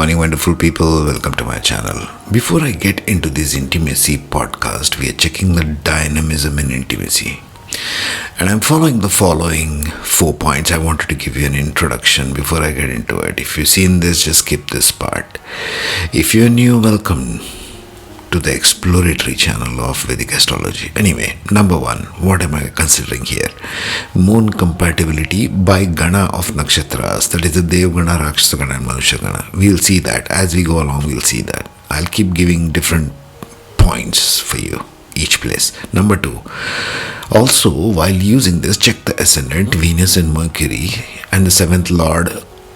morning, wonderful people. Welcome to my channel. Before I get into this intimacy podcast, we are checking the dynamism in intimacy. And I'm following the following 4 points. I wanted to give you an introduction before I get into it. If you've seen this, just skip this part. If you're new, welcome to the exploratory channel of Vedic Astrology. Anyway, number 1, what am I considering here? Moon compatibility by Gana of Nakshatras. That is the Dev Gana, Rakshasa Gana and Manusha Gana. We'll see that. As we go along, we'll see that. I'll keep giving different points for you, each place. Number 2, also while using this, check the Ascendant, Venus and Mercury and the 7th Lord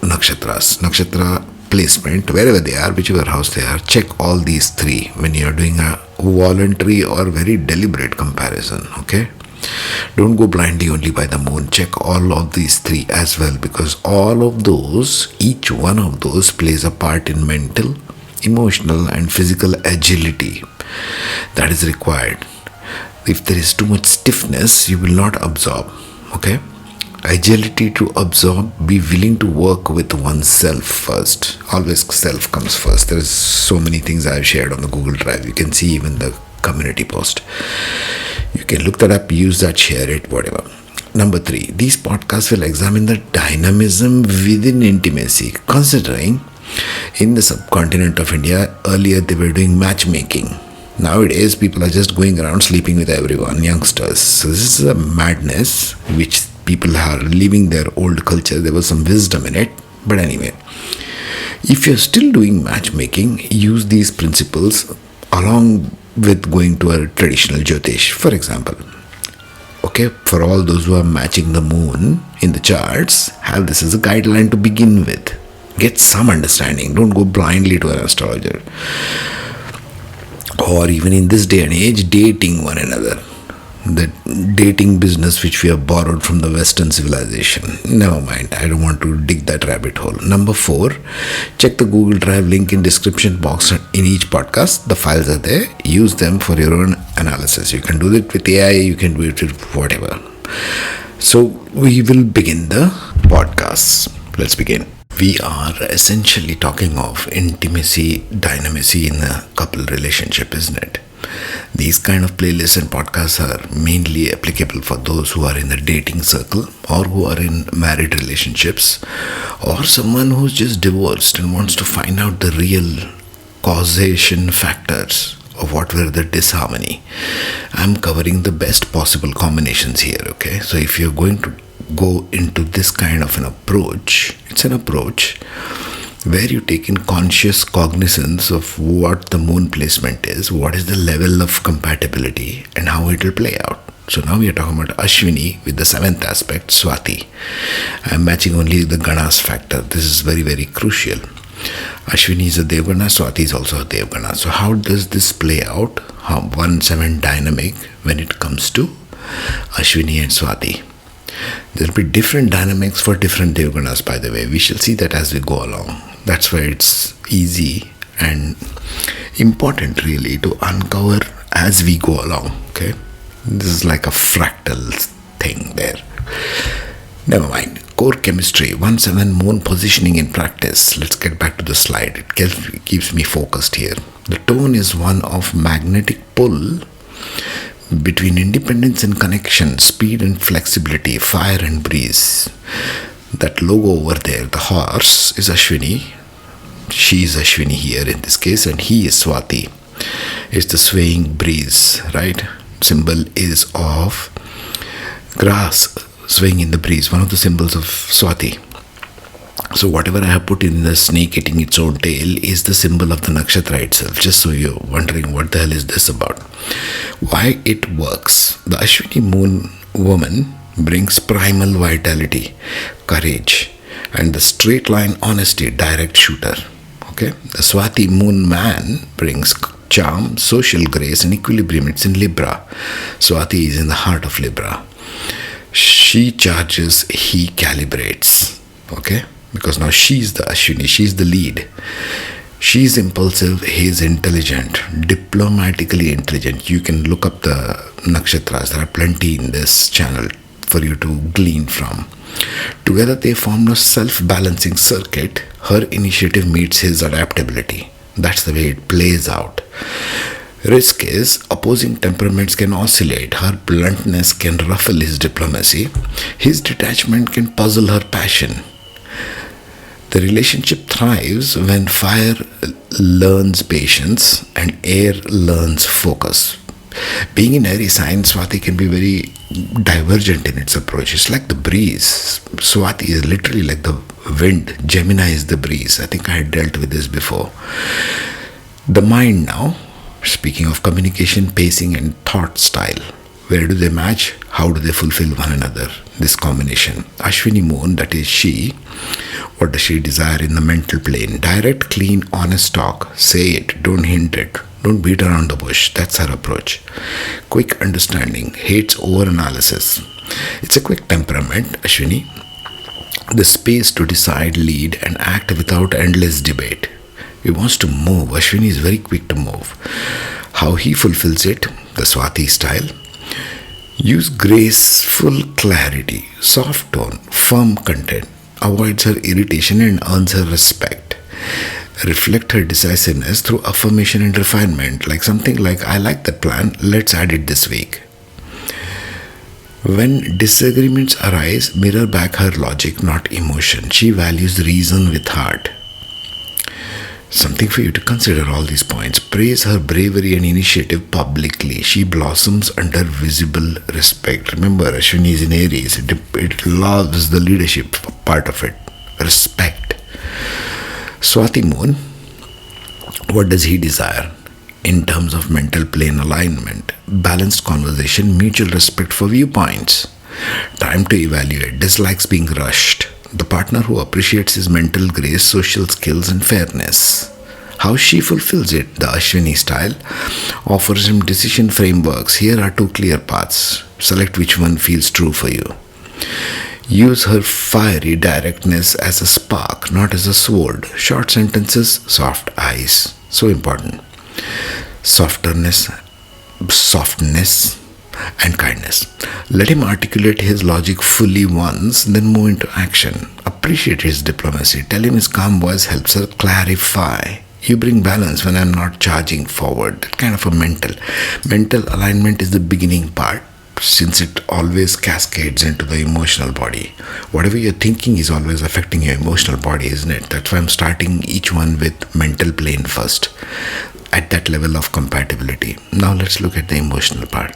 Nakshatras. Nakshatra placement, wherever they are, whichever house they are, check all these 3 when you're doing a voluntary or very deliberate comparison. Okay, don't go blindly only by the moon. Check all of these 3 as well, because all of those, each one of those plays a part in mental, emotional and physical agility that is required. If there is too much stiffness, you will not absorb. Okay, agility to absorb, be willing to work with oneself first. Always self comes first. There is so many things I have shared on the Google Drive. You can see even the community post. You can look that up, use that, share it, whatever. Number 3, these podcasts will examine the dynamism within intimacy, considering in the subcontinent of India, earlier they were doing matchmaking. Nowadays, people are just going around sleeping with everyone, youngsters. So this is a madness which people are leaving their old culture. There was some wisdom in it. But anyway, if you're still doing matchmaking, use these principles along with going to a traditional Jyotish, for example. Okay, for all those who are matching the moon in the charts, have this as a guideline to begin with. Get some understanding. Don't go blindly to an astrologer. Or even in this day and age, dating one another. The dating business which we have borrowed from the Western civilization. Never mind, I don't want to dig that rabbit hole. Number 4, check the Google Drive link in description box in each podcast. The files are there. Use them for your own analysis. You can do it with AI, you can do it with whatever. So we will begin the podcast. Let's begin. We are essentially talking of intimacy, dynamism in a couple relationship, isn't it? These kind of playlists and podcasts are mainly applicable for those who are in the dating circle or who are in married relationships, or someone who's just divorced and wants to find out the real causation factors of what were the disharmony. I'm covering the best possible combinations here, okay? So if you're going to go into this kind of an approach, it's an approach where you take in conscious cognizance of what the moon placement is, what is the level of compatibility and how it will play out. So now we are talking about Ashwini with the 7th aspect, Swati. I am matching only the Ganas factor. This is very, very crucial. Ashwini is a Devgana, Swati is also a Devgana. So how does this play out? How 1-7 dynamic when it comes to Ashwini and Swati. There will be different dynamics for different Devganas, by the way. We shall see that as we go along. That's why it's easy and important really to uncover as we go along. Okay, this is like a fractal thing there. Never mind. Core chemistry, 1-7 moon positioning in practice. Let's get back to the slide. It keeps me focused here. The tone is one of magnetic pull between independence and connection, speed and flexibility, fire and breeze. That logo over there, the horse, is Ashwini. She is Ashwini here in this case, and he is Swati. It's the swaying breeze, right? Symbol is of grass swaying in the breeze, one of the symbols of Swati. So whatever I have put in the snake eating its own tail is the symbol of the nakshatra itself, just so you're wondering what the hell is this about. Why it works. The Ashwini moon woman brings primal vitality, courage, and the straight line honesty, direct shooter. Okay, the Swati moon man brings charm, social grace and equilibrium. It's in Libra. Swati is in the heart of Libra. She charges, he calibrates. Okay, because now she's the Ashwini, she's the lead. She's impulsive, he's intelligent, diplomatically intelligent. You can look up the nakshatras. There are plenty in this channel for you to glean from. Together they form a self-balancing circuit. Her initiative meets his adaptability. That's the way it plays out. Risk is opposing temperaments can oscillate. Her bluntness can ruffle his diplomacy. His detachment can puzzle her passion. The relationship thrives when fire learns patience and air learns focus. Being in Aries sign, Swati can be very divergent in its approach. It's like the breeze. Swati is literally like the wind. Gemini is the breeze. I think I had dealt with this before. The mind now, speaking of communication, pacing and thought style. Where do they match? How do they fulfill one another? This combination. Ashwini moon, that is she. What does she desire in the mental plane? Direct, clean, honest talk. Say it. Don't hint it. Don't beat around the bush. That's her approach. Quick understanding. Hates over-analysis. It's a quick temperament, Ashwini. The space to decide, lead and act without endless debate. He wants to move. Ashwini is very quick to move. How he fulfills it, the Swati style. Use graceful clarity, soft tone, firm content. Avoids her irritation and earns her respect. Reflect her decisiveness through affirmation and refinement, like something like, I like that plan, let's add it this week. When disagreements arise, mirror back her logic, not emotion. She values reason with heart. Something for you to consider all these points. Praise her bravery and initiative publicly. She blossoms under visible respect. Remember, Ashwini is in Aries. It loves the leadership part of it. Respect. Swati moon, what does he desire? In terms of mental plane alignment, balanced conversation, mutual respect for viewpoints. Time to evaluate. Dislikes being rushed. The partner who appreciates his mental grace, social skills and fairness. How she fulfills it, the Ashwini style, offers him decision frameworks. Here are two clear paths. Select which one feels true for you. Use her fiery directness as a spark, not as a sword. Short sentences, soft eyes. So important. Softness and kindness. Let him articulate his logic fully once, then move into action. Appreciate his diplomacy. Tell him his calm voice helps her clarify. You bring balance when I'm not charging forward. That kind of a mental alignment is the beginning part, since it always cascades into the emotional body. Whatever you're thinking is always affecting your emotional body, isn't it? That's why I'm starting each one with mental plane first, at that level of compatibility. Now let's look at the emotional part.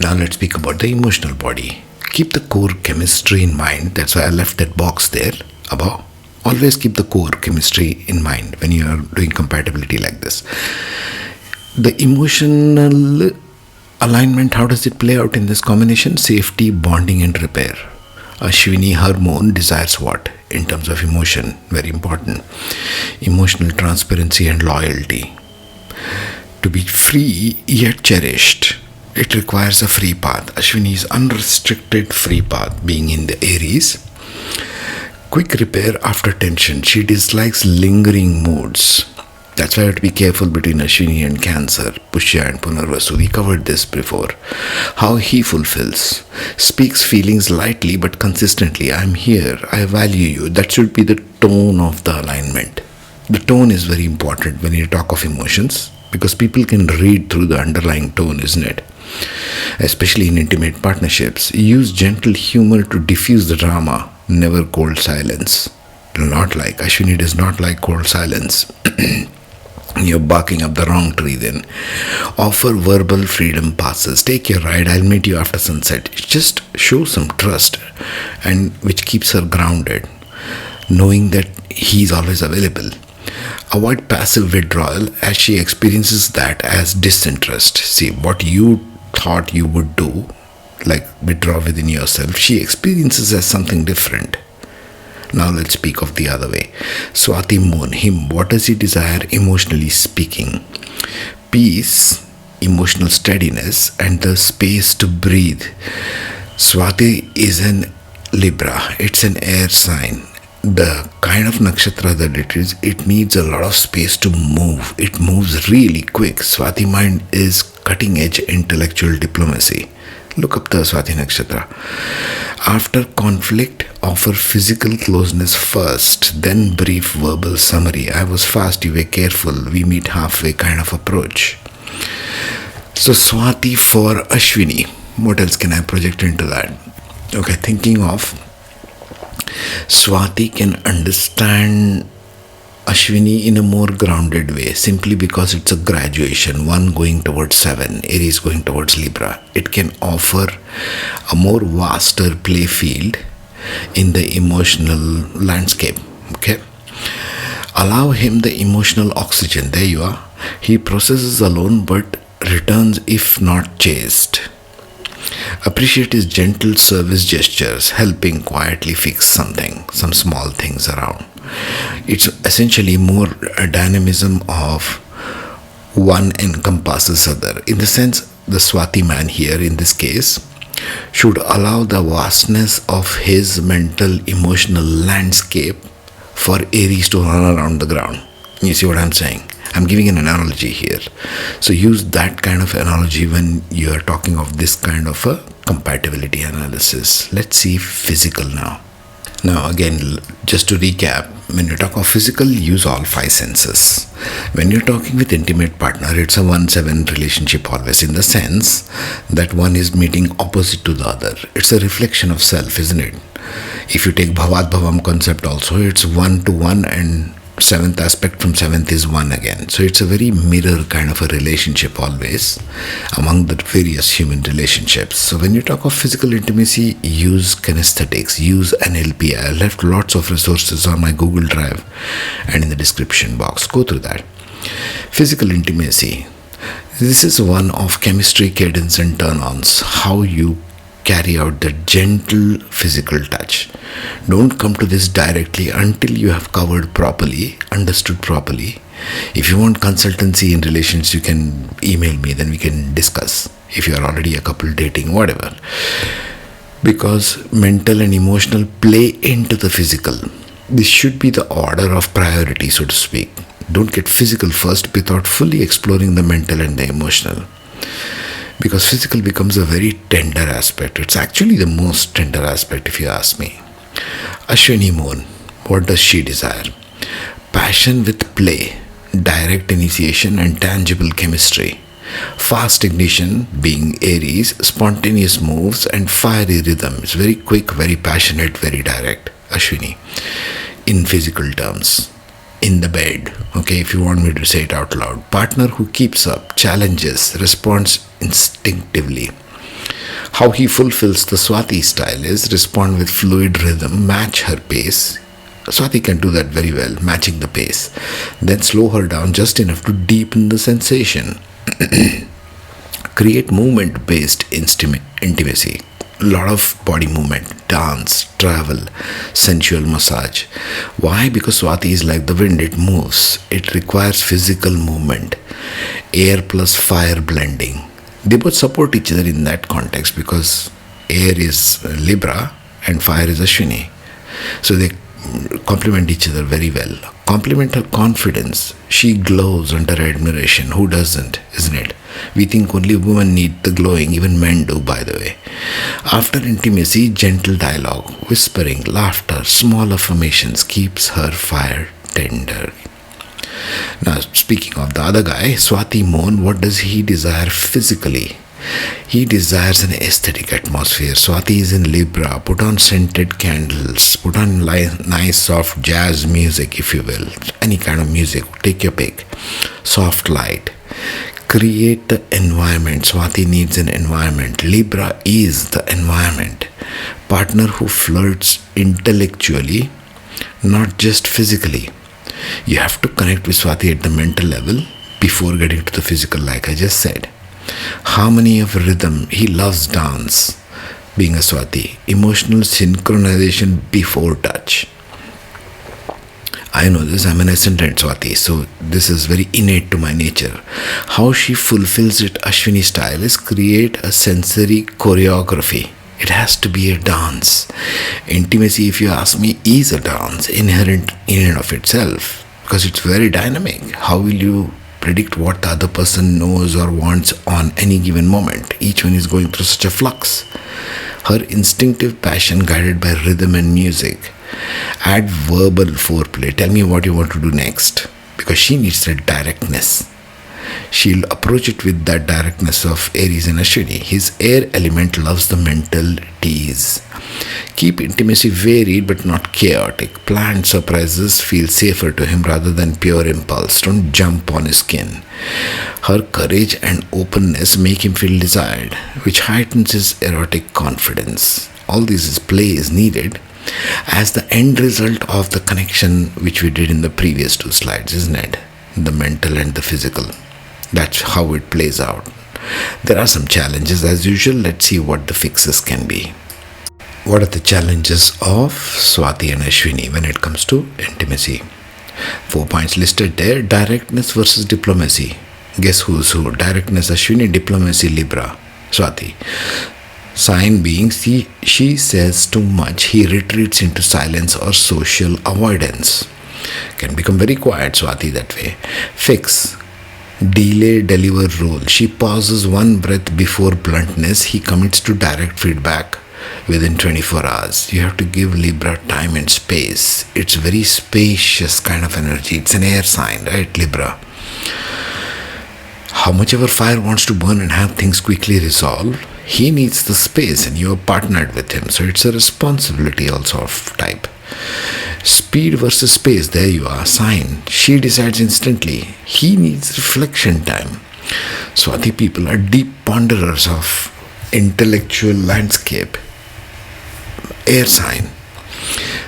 Now let's speak about the emotional body. Keep the core chemistry in mind. That's why I left that box there above. Always keep the core chemistry in mind when you are doing compatibility like this. The emotional alignment, how does it play out in this combination? Safety, bonding and repair. Ashwini, her moon, desires what? In terms of emotion, very important. Emotional transparency and loyalty. To be free yet cherished. It requires a free path. Ashwini's unrestricted free path, being in the Aries. Quick repair after tension. She dislikes lingering moods. That's why you have to be careful between Ashwini and Cancer, Pushya and Punarvasu. We covered this before. How he fulfills. Speaks feelings lightly but consistently. I'm here. I value you. That should be the tone of the alignment. The tone is very important when you talk of emotions, because people can read through the underlying tone, isn't it? Especially in intimate partnerships. Use gentle humor to diffuse the drama. Never cold silence. Ashwini does not like cold silence. You're barking up the wrong tree then. Offer verbal freedom passes. Take your ride. I'll meet you after sunset. Just show some trust, and which keeps her grounded, knowing that he's always available. Avoid passive withdrawal, as she experiences that as disinterest. See, what you thought you would do, like withdraw within yourself, she experiences as something different. Now let's speak of the other way. Swati moon, him, what does he desire emotionally speaking? Peace, emotional steadiness and the space to breathe. Swati is an Libra. It's an air sign. The kind of nakshatra that it is, it needs a lot of space to move. It moves really quick. Swati mind is cutting edge intellectual diplomacy. Look up the Swati Nakshatra. After conflict, offer physical closeness first, then brief verbal summary. I was fast, you were careful, we meet halfway kind of approach. So Swati for Ashwini. What else can I project into that? Okay, thinking of Swati can understand Ashwini in a more grounded way, simply because it's a graduation, one going towards 7, Aries going towards Libra. It can offer a more vaster play field in the emotional landscape. Okay, allow him the emotional oxygen. There you are. He processes alone but returns if not chased. Appreciate his gentle service gestures, helping quietly fix something, some small things around. It's essentially more a dynamism of one encompasses other. In the sense, the Swati man here in this case should allow the vastness of his mental emotional landscape for Aries to run around the ground. You see what I'm saying? I'm giving an analogy here. So use that kind of analogy when you are talking of this kind of a compatibility analysis. Let's see physical now. Now again, just to recap, when you talk of physical, use all 5 senses. When you're talking with intimate partner, it's a 1-7 relationship always, in the sense that one is meeting opposite to the other. It's a reflection of self, isn't it? If you take Bhavad Bhavam concept also, it's 1 to 1 and 7th aspect from 7th is 1 again. So it's a very mirror kind of a relationship always among the various human relationships. So when you talk of physical intimacy, use kinesthetics, use NLP. I left lots of resources on my Google Drive and in the description box. Go through that. Physical intimacy. This is one of chemistry, cadence and turn-ons. How you carry out the gentle physical touch. Don't come to this directly until you have covered properly, understood properly. If you want consultancy in relations, you can email me, then we can discuss. If you are already a couple dating, whatever. Because mental and emotional play into the physical. This should be the order of priority, so to speak. Don't get physical first without fully exploring the mental and the emotional. Because physical becomes a very tender aspect. It's actually the most tender aspect if you ask me. Ashwini Moon, what does she desire? Passion with play, direct initiation and tangible chemistry. Fast ignition being Aries, spontaneous moves and fiery rhythm. It's very quick, very passionate, very direct. Ashwini, in physical terms. In the bed, okay, if you want me to say it out loud. Partner who keeps up, challenges, responds instinctively. How he fulfills the Swati style is respond with fluid rhythm, match her pace. Swati can do that very well, matching the pace. Then slow her down just enough to deepen the sensation. Create movement-based intimacy. A lot of body movement, dance, travel, sensual massage. Why? Because Swati is like the wind, it moves. It requires physical movement. Air plus fire blending. They both support each other in that context because air is Libra and fire is Ashwini. So they complement each other very well. Complement her confidence. She glows under admiration. Who doesn't, isn't it? We think only women need the glowing, even men do, by the way. After intimacy, gentle dialogue, whispering, laughter, small affirmations keeps her fire tender. Now, speaking of the other guy, Swati Mohan, what does he desire physically? He desires an aesthetic atmosphere. Swati is in Libra. Put on scented candles. Put on nice soft jazz music, if you will. Any kind of music. Take your pick. Soft light. Create the environment. Swati needs an environment. Libra is the environment. Partner who flirts intellectually, not just physically. You have to connect with Swati at the mental level before getting to the physical, like I just said. Harmony of rhythm. He loves dance, being a Swati. Emotional synchronization before touch. I know this, I'm an Ascendant Swati, so this is very innate to my nature. How she fulfills it, Ashwini style, is create a sensory choreography. It has to be a dance. Intimacy, if you ask me, is a dance, inherent in and of itself, because it's very dynamic. How will you predict what the other person knows or wants on any given moment. Each one is going through such a flux. Her instinctive passion guided by rhythm and music. Add verbal foreplay. Tell me what you want to do next. Because she needs that directness. She'll approach it with that directness of Aries and Ashwini. His air element loves the mental tease. Keep intimacy varied but not chaotic. Planned surprises feel safer to him rather than pure impulse. Don't jump on his skin. Her courage and openness make him feel desired, which heightens his erotic confidence. All this play is needed as the end result of the connection which we did in the previous 2 slides, isn't it? The mental and the physical. That's how it plays out. There are some challenges as usual. Let's see what the fixes can be. What are the challenges of Swati and Ashwini when it comes to intimacy? 4 points listed there. Directness versus diplomacy. Guess who's who? Directness Ashwini, diplomacy Libra, Swati. Sign being she says too much, he retreats into silence or social avoidance. Can become very quiet, Swati, that way. Fix. Delay, deliver role. She pauses one breath before bluntness. He commits to direct feedback within 24 hours. You have to give Libra time and space. It's very spacious kind of energy. It's an air sign, right, Libra? How much ever fire wants to burn and have things quickly resolve, he needs the space and you are partnered with him. So it's a responsibility also of type. Speed versus space, there you are, sign. She decides instantly. He needs reflection time. Swati people are deep ponderers of intellectual landscape. Air sign.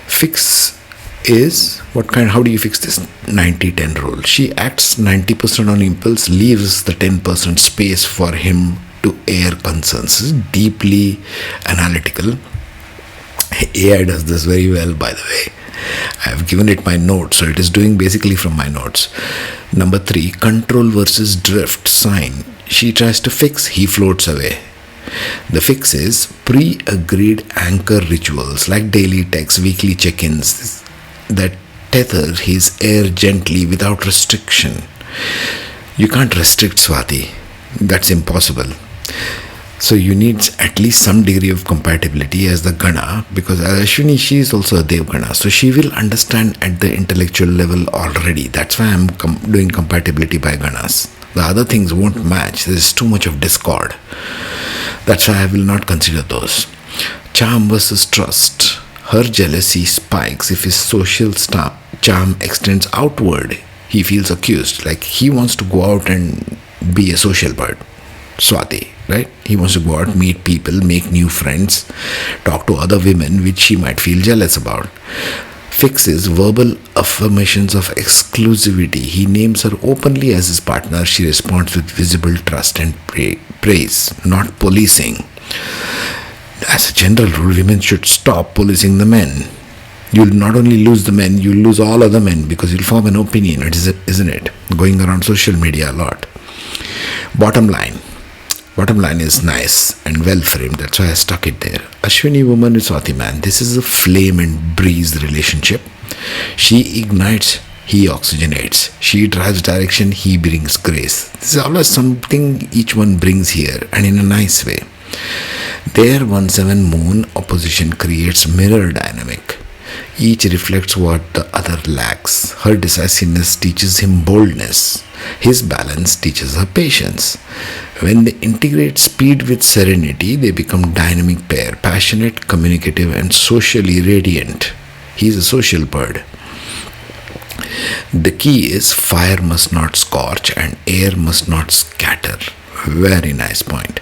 Fix is, what kind, how do you fix this 90-10 rule? She acts 90% on impulse, leaves the 10% space for him to air concerns. This is deeply analytical. AI does this very well, by the way. I have given it my notes, so it is doing basically from my notes. Number 3, control versus drift, sign. She tries to fix, he floats away. The fix is pre-agreed anchor rituals like daily texts, weekly check-ins that tether his air gently without restriction. You can't restrict Swati. That's impossible. So you need at least some degree of compatibility as the Gana, because as Ashwini, she is also a Dev Gana. So she will understand at the intellectual level already. That's why I'm doing compatibility by Ganas. The other things won't match. There is too much of discord. That's why I will not consider those. Charm versus trust. Her jealousy spikes if his social charm extends outward. He feels accused, like he wants to go out and be a social bird. Swati, right? He wants to go out, meet people, make new friends, talk to other women, which she might feel jealous about. Fixes verbal affirmations of exclusivity. He names her openly as his partner. She responds with visible trust and praise, not policing. As a general rule, women should stop policing the men. You'll not only lose the men, you'll lose all other men because you'll form an opinion, isn't it? Going around social media a lot. Bottom line is nice and well framed. That's why I stuck it there. Ashwini woman with Swati man. This is a flame and breeze relationship. She ignites, he oxygenates. She drives direction, he brings grace. This is always something each one brings here, and in a nice way. Their 1/7 moon opposition creates mirror dynamic. Each reflects what the other lacks. Her decisiveness teaches him boldness. His balance teaches her patience. When they integrate speed with serenity, they become dynamic pair, passionate, communicative, and socially radiant. He's a social bird. The key is fire must not scorch and air must not scatter. Very nice point.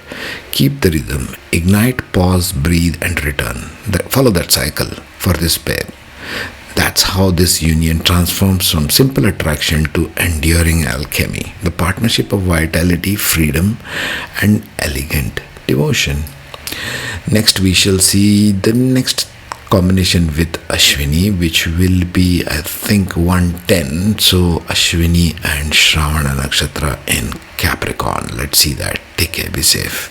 Keep the rhythm. Ignite, pause, breathe, and return. Follow that cycle for this pair. That's how this union transforms from simple attraction to enduring alchemy. The partnership of vitality, freedom, and elegant devotion. Next, we shall see the next combination with Ashwini, which will be, I think, 110. So, Ashwini and Shravana Nakshatra in Capricorn. Let's see that. Take care. Be safe.